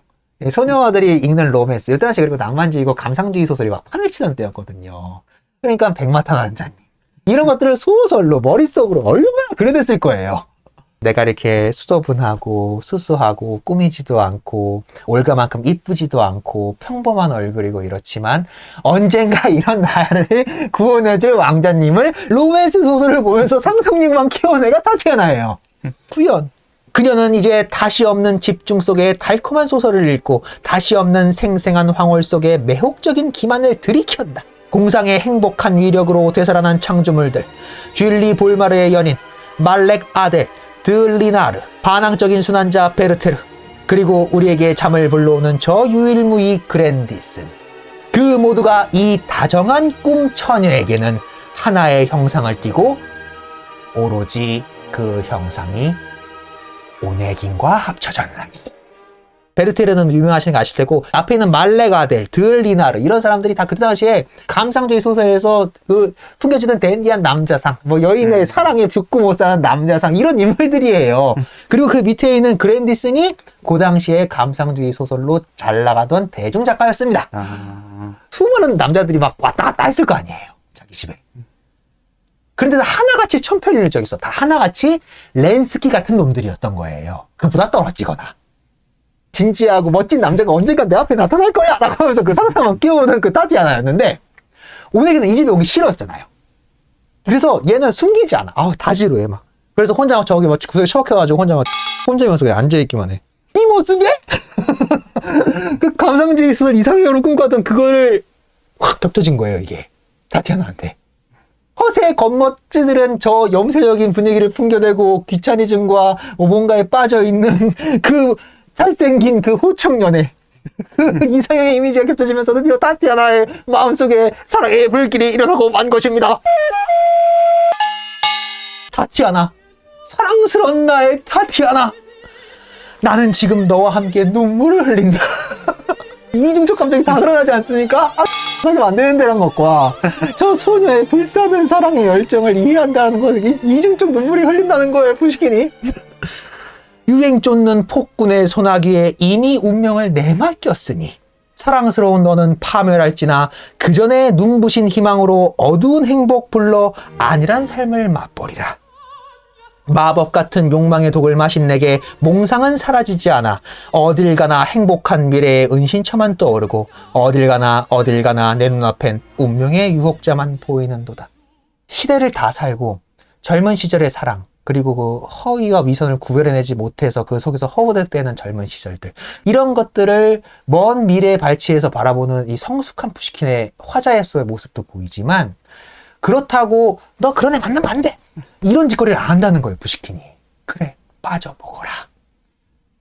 소녀들이 읽는 로맨스. 이때 당시 그리고 낭만주의고 감상주의 소설이 막 판을 치던 때였거든요. 그러니까 백마탄 원장님. 이런 것들을 소설로 머릿속으로 얼마나 그려냈을 거예요. 내가 이렇게 수더분하고 수수하고 꾸미지도 않고 올가만큼 이쁘지도 않고 평범한 얼굴이고 이렇지만 언젠가 이런 나를 구원해줄 왕자님을 로맨스 소설을 보면서 상상력만 키워내가 타티아나예요. 구현. 그녀는 이제 다시 없는 집중 속에 달콤한 소설을 읽고 다시 없는 생생한 황홀 속에 매혹적인 기만을 들이켰다. 공상의 행복한 위력으로 되살아난 창조물들, 쥘리 볼마르의 연인, 말렉 아델, 드리나르, 반항적인 순환자 베르테르, 그리고 우리에게 잠을 불러오는 저 유일무이 그랜디슨. 그 모두가 이 다정한 꿈 처녀에게는 하나의 형상을 띠고 오로지 그 형상이 오네긴과 합쳐졌나니. 베르테르는 유명하신 거 아실 테고, 앞에 있는 말레가델, 드을리나르 이런 사람들이 다 그때 당시에 감상주의 소설에서 그 풍겨지는 댄디한 남자상, 뭐 여인의 사랑에 죽고 못 사는 남자상 이런 인물들이에요. 그리고 그 밑에 있는 그랜디슨이 그 당시에 감상주의 소설로 잘 나가던 대중작가였습니다. 수많은 남자들이 막 왔다 갔다 했을 거 아니에요, 자기 집에. 그런데 하나같이 천편일률적이었어. 다 하나같이 렌스키 같은 놈들이었던 거예요. 그보다 떨어지거나. 진지하고 멋진 남자가 언젠가 내 앞에 나타날 거야! 라고 하면서 그 상상만 끼워오는 그 타티아나였는데, 오네기는 이 집에 오기 싫었잖아요. 그래서 얘는 숨기지 않아. 다 지루해, 막. 그래서 혼자 저기 막 구석에 처박혀가지고 혼자면서 그냥 앉아있기만 해. 이 모습에? 그 감상주의 소설 이상형으로 꿈꿔던 그거를 확 겹쳐진 거예요, 이게. 타티아나한테. 허세 겉멋지들은 저 염세적인 분위기를 풍겨내고 귀차니즘과 뭔가에 빠져있는 그 잘생긴 그 호청년의 그 이상형의 이미지가 겹쳐지면서 드디어 타티아나의 마음속에 사랑의 불길이 일어나고 만 것입니다. 타티아나, 사랑스러운 나의 타티아나, 나는 지금 너와 함께 눈물을 흘린다. 이중적 감정이 다 드러나지 않습니까? 사귀면 안 되는데라는 것과 저 소녀의 불타는 사랑의 열정을 이해한다는 것, 이중적 눈물이 흘린다는 거예요, 푸시킨이. 유행 쫓는 폭군의 소나기에 이미 운명을 내맡겼으니 사랑스러운 너는 파멸할지나 그 전에 눈부신 희망으로 어두운 행복 불러 안일한 삶을 맛보리라. 마법 같은 욕망의 독을 마신 내게 몽상은 사라지지 않아. 어딜 가나 행복한 미래의 은신처만 떠오르고 어딜 가나 내 눈앞엔 운명의 유혹자만 보이는도다. 시대를 다 살고 젊은 시절의 사랑, 그리고 그 허위와 위선을 구별해내지 못해서 그 속에서 허우대되는 젊은 시절들, 이런 것들을 먼 미래에 발치해서 바라보는 이 성숙한 푸시킨의 화자에서의 모습도 보이지만, 그렇다고 너 그런 애 만나면 안 돼! 이런 짓거리를 안 한다는 거예요, 푸시킨이. 그래, 빠져보거라.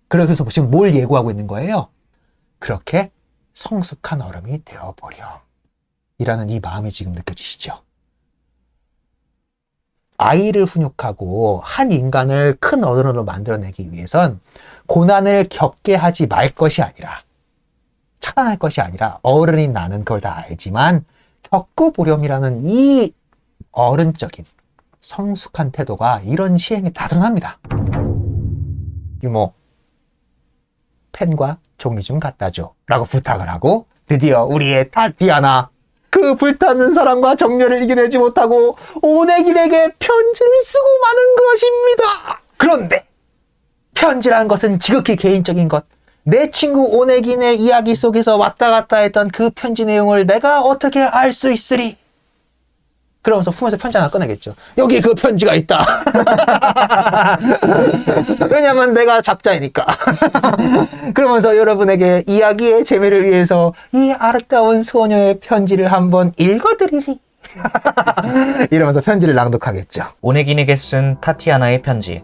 그래서 지금 뭘 예고하고 있는 거예요? 그렇게 성숙한 어른이 되어버려. 이라는 이 마음이 지금 느껴지시죠? 아이를 훈육하고 한 인간을 큰 어른으로 만들어내기 위해선 고난을 겪게 하지 말 것이 아니라, 차단할 것이 아니라, 어른인 나는 그걸 다 알지만 겪어보렴이라는 이 어른적인 성숙한 태도가 이런 시행에 다 드러납니다. 유모, 펜과 종이 좀 갖다 줘 라고 부탁을 하고, 드디어 우리의 타티아나, 그 불타는 사랑과 정열을 이겨내지 못하고 오네긴에게 편지를 쓰고 마는 것입니다. 그런데 편지라는 것은 지극히 개인적인 것, 내 친구 오네긴의 이야기 속에서 왔다 갔다 했던 그 편지 내용을 내가 어떻게 알 수 있으리? 그러면서 품에서 편지 하나 꺼내겠죠. 여기 그 편지가 있다. 왜냐면 내가 작자이니까. 그러면서 여러분에게 이야기의 재미를 위해서 이 아름다운 소녀의 편지를 한번 읽어드리리. 이러면서 편지를 낭독하겠죠. 오네긴에게 쓴 타티아나의 편지.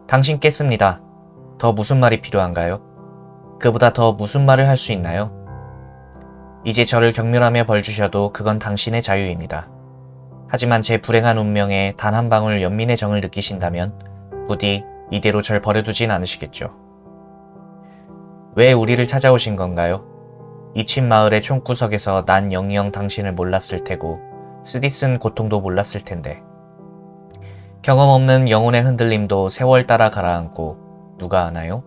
당신께 씁니다. 더 무슨 말이 필요한가요? 그보다 더 무슨 말을 할 수 있나요? 이제 저를 경멸하며 벌 주셔도 그건 당신의 자유입니다. 하지만 제 불행한 운명에 단 한 방울 연민의 정을 느끼신다면 부디 이대로 절 버려두진 않으시겠죠. 왜 우리를 찾아오신 건가요? 이친 마을의 총구석에서 난 영영 당신을 몰랐을 테고 쓰디쓴 고통도 몰랐을 텐데, 경험 없는 영혼의 흔들림도 세월 따라 가라앉고 누가 아나요?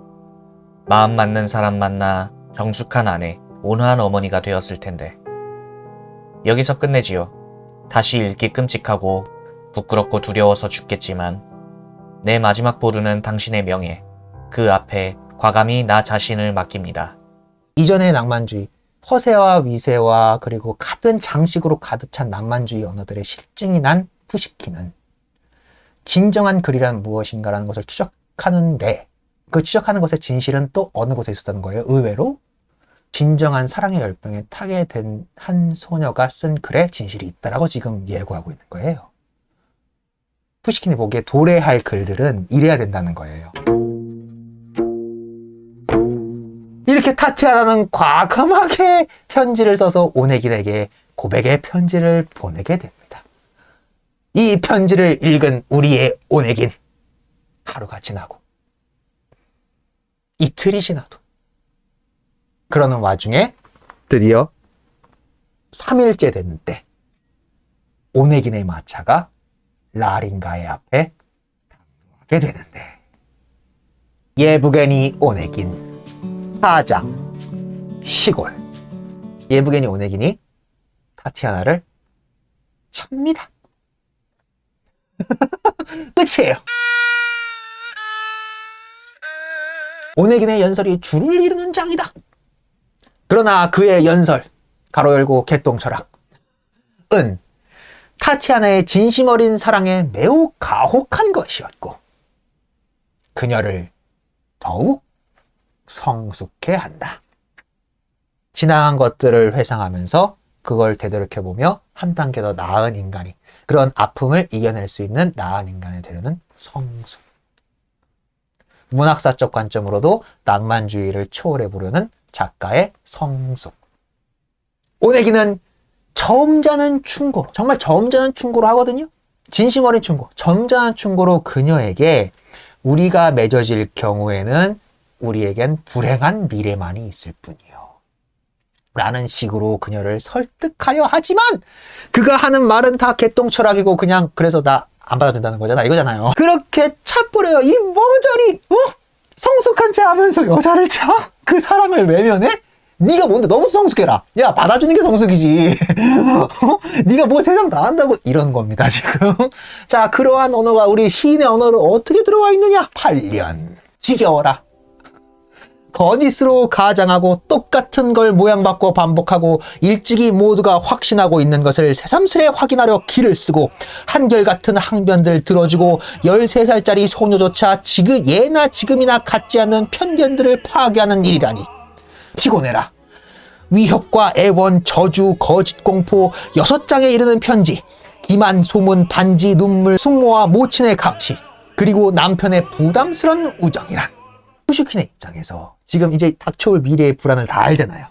마음 맞는 사람 만나 정숙한 아내, 온화한 어머니가 되었을 텐데. 여기서 끝내지요. 다시 읽기 끔찍하고 부끄럽고 두려워서 죽겠지만 내 마지막 보루는 당신의 명예, 그 앞에 과감히 나 자신을 맡깁니다. 이전의 낭만주의, 허세와 위세와 그리고 가든 장식으로 가득 찬 낭만주의 언어들의 실증이 난 푸시킨은 진정한 글이란 무엇인가라는 것을 추적하는데, 그 추적하는 것의 진실은 또 어느 곳에 있었다는 거예요. 의외로 진정한 사랑의 열병에 타게 된 한 소녀가 쓴 글에 진실이 있다라고 지금 예고하고 있는 거예요. 푸시킨이 보기에 도래할 글들은 이래야 된다는 거예요. 이렇게 타티아나는 과감하게 편지를 써서 오네긴에게 고백의 편지를 보내게 됩니다. 이 편지를 읽은 우리의 오네긴, 하루가 지나고 이틀이 지나도 그러는 와중에 드디어 3일째 됐는데 오네긴의 마차가 라린가의 앞에 당도하게 되는데 예부겐이 오네긴 사장 시골 예부겐이 오네긴이 타티아나를 찹니다. 끝이에요. 오네긴의 연설이 줄을 이루는 장이다. 그러나 그의 연설 가로 열고 개똥철학 은 타티아나의 진심 어린 사랑에 매우 가혹한 것이었고 그녀를 더욱 성숙해 한다. 지나간 것들을 회상하면서 그걸 되돌이켜보며 한 단계 더 나은 인간이 그런 아픔을 이겨낼 수 있는 나은 인간이 되려는 성숙. 문학사적 관점으로도 낭만주의를 초월해 보려는 작가의 성숙. 오네기는 점잖은 충고, 정말 점잖은 충고를 하거든요. 진심 어린 충고, 점잖은 충고로 그녀에게 우리가 맺어질 경우에는 우리에겐 불행한 미래만이 있을 뿐이요 라는 식으로 그녀를 설득하려 하지만 그가 하는 말은 다 개똥철학이고 그냥 그래서 나 안 받아준다는 거잖아 이거잖아요. 그렇게 차버려요. 이 머저리 성숙한 체 하면서 여자를 차? 그 사랑을 외면해? 네가 뭔데 너무 성숙해라. 야 받아주는 게 성숙이지. 네가 뭐 세상 다 한다고 이런 겁니다 지금. 자 그러한 언어가 우리 시인의 언어로 어떻게 들어와 있느냐. 8년 지겨워라. 거짓으로 가장하고 똑같은 걸 모양 바꿔 반복하고 일찍이 모두가 확신하고 있는 것을 새삼스레 확인하려 기를 쓰고 한결같은 항변들 들어주고 13살짜리 소녀조차 예나 지금이나 같지 않는 편견들을 파괴하는 일이라니. 피곤해라. 위협과 애원, 저주, 거짓 공포, 6장에 이르는 편지, 기만, 소문, 반지, 눈물, 숙모와 모친의 감시, 그리고 남편의 부담스러운 우정이란. 푸슈킨의 입장에서 지금 이제 닥쳐올 미래의 불안을 다 알잖아요.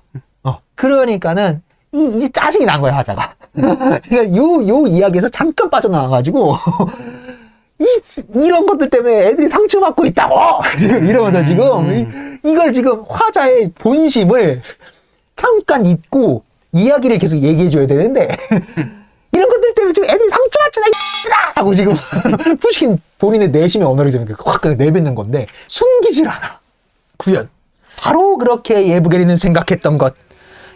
그러니까는 이제 짜증이 난 거야 하자가. 그러니까 요 이야기에서 잠깐 빠져나와가지고 이런 것들 때문에 애들이 상처받고 있다고 지금 이러면서 지금 이걸 지금 화자의 본심을 잠깐 잊고 이야기를 계속 얘기해줘야 되는데 이런 것들 때문에 지금 애들이 상처받잖아 하고 지금 푸시킨 본인의 내심의 언어를 지금 확 내뱉는 건데 숨기질 않아. 구연. 바로 그렇게 예부게리는 생각했던 것.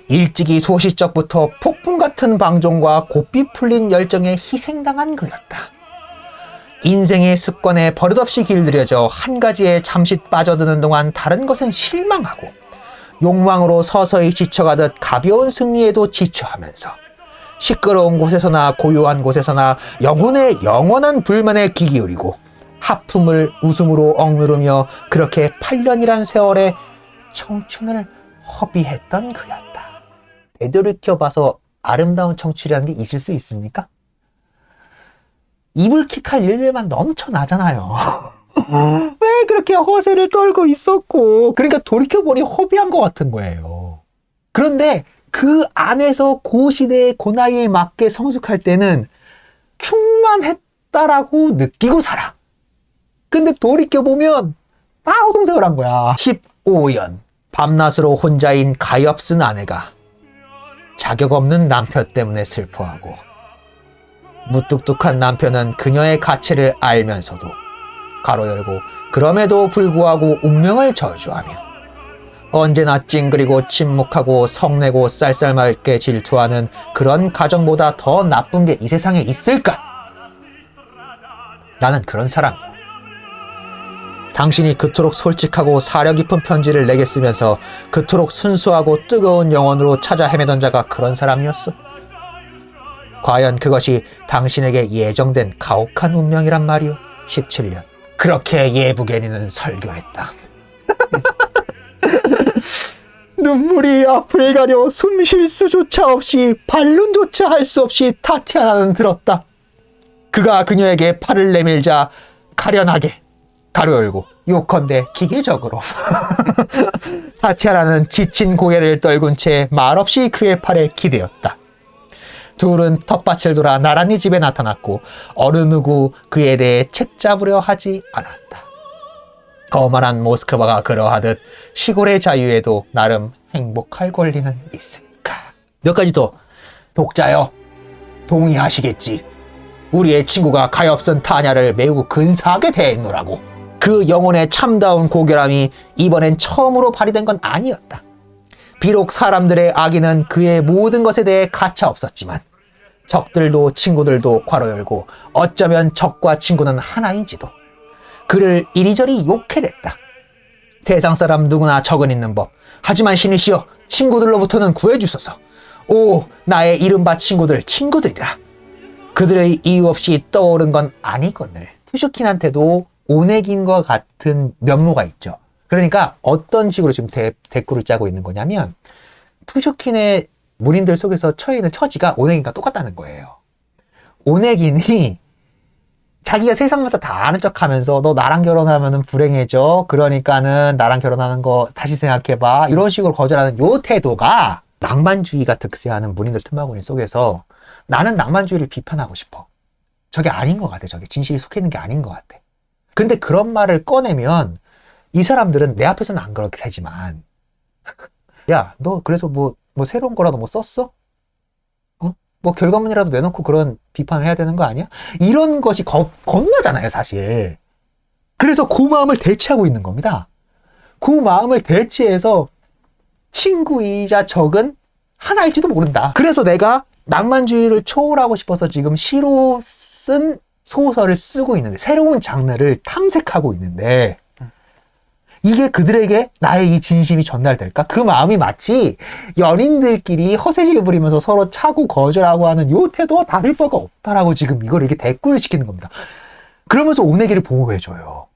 일찍이 소시적부터 폭풍 같은 방종과 곱비 풀린 열정에 희생당한 그였다. 인생의 습관에 버릇없이 길들여져 한 가지에 잠시 빠져드는 동안 다른 것은 실망하고 욕망으로 서서히 지쳐가듯 가벼운 승리에도 지쳐하면서 시끄러운 곳에서나 고요한 곳에서나 영혼의 영원한 불만에 귀 기울이고 하품을 웃음으로 억누르며 그렇게 8년이란 세월에 청춘을 허비했던 그였다. 되돌이켜봐서 아름다운 청춘이라는 게 있을 수 있습니까? 이불킥할 일들만 넘쳐나잖아요. 왜 그렇게 허세를 떨고 있었고 그러니까 돌이켜보니 허비한 것 같은 거예요. 그런데 그 안에서 그 시대의 그 나이에 맞게 성숙할 때는 충만했다라고 느끼고 살아. 근데 돌이켜보면 다 허송세월한 거야. 15년 밤낮으로 혼자인 가엾은 아내가 자격 없는 남편 때문에 슬퍼하고 무뚝뚝한 남편은 그녀의 가치를 알면서도 가로 열고 그럼에도 불구하고 운명을 저주하며 언제나 찡그리고 침묵하고 성내고 쌀쌀맞게 질투하는 그런 가정보다 더 나쁜 게 이 세상에 있을까? 나는 그런 사람이야. 당신이 그토록 솔직하고 사려 깊은 편지를 내게 쓰면서 그토록 순수하고 뜨거운 영혼으로 찾아 헤매던 자가 그런 사람이었어. 과연 그것이 당신에게 예정된 가혹한 운명이란 말이오. 17년. 그렇게 예부게니는 설교했다. 눈물이 앞을 가려 숨 쉴 수조차 없이 반론조차 할 수 없이 타티아나는 들었다. 그가 그녀에게 팔을 내밀자 가련하게 가로 열고 요컨대 기계적으로 타티아나는 지친 고개를 떨군 채 말없이 그의 팔에 기대었다. 둘은 텃밭을 돌아 나란히 집에 나타났고 어느 누구 그에 대해 책 잡으려 하지 않았다. 거만한 모스크바가 그러하듯 시골의 자유에도 나름 행복할 권리는 있으니까. 몇 가지 더. 독자여, 동의하시겠지. 우리의 친구가 가엾은 타냐를 매우 근사하게 대했노라고. 그 영혼의 참다운 고결함이 이번엔 처음으로 발휘된 건 아니었다. 비록 사람들의 악의는 그의 모든 것에 대해 가차 없었지만 적들도 친구들도 괄호 열고 어쩌면 적과 친구는 하나인지도 그를 이리저리 욕해댔다. 세상 사람 누구나 적은 있는 법. 하지만 신이시여, 친구들로부터는 구해주소서. 오, 나의 이른바 친구들이라. 그들의 이유 없이 떠오른 건 아니거늘. 푸슈킨한테도 오네긴과 같은 면모가 있죠. 그러니까 어떤 식으로 지금 대꾸를 짜고 있는 거냐면 푸슈킨의 문인들 속에서 처해 있는 처지가 오네긴과 똑같다는 거예요. 오네긴이 자기가 세상에서 다 아는 척 하면서 너 나랑 결혼하면 불행해져. 그러니까는 나랑 결혼하는 거 다시 생각해봐. 이런 식으로 거절하는 요 태도가 낭만주의가 득세하는 문인들 틈바구니 속에서 나는 낭만주의를 비판하고 싶어. 저게 아닌 것 같아. 저게 진실이 속해 있는 게 아닌 것 같아. 근데 그런 말을 꺼내면 이 사람들은 내 앞에서는 안 그렇게 되지만 야, 너 그래서 뭐 새로운 거라도 뭐 썼어? 뭐 결과문이라도 내놓고 그런 비판을 해야 되는 거 아니야? 이런 것이 겁나잖아요, 사실. 그래서 그 마음을 대체하고 있는 겁니다. 그 마음을 대체해서 친구이자 적은 하나일지도 모른다. 그래서 내가 낭만주의를 초월하고 싶어서 지금 시로 쓴 소설을 쓰고 있는데, 새로운 장르를 탐색하고 있는데, 이게 그들에게 나의 이 진심이 전달될까? 그 마음이 마치 연인들끼리 허세질을 부리면서 서로 차고 거절하고 하는 요 태도와 다를 바가 없다라고 지금 이걸 이렇게 대꾸를 시키는 겁니다. 그러면서 오네기를 보호해줘요.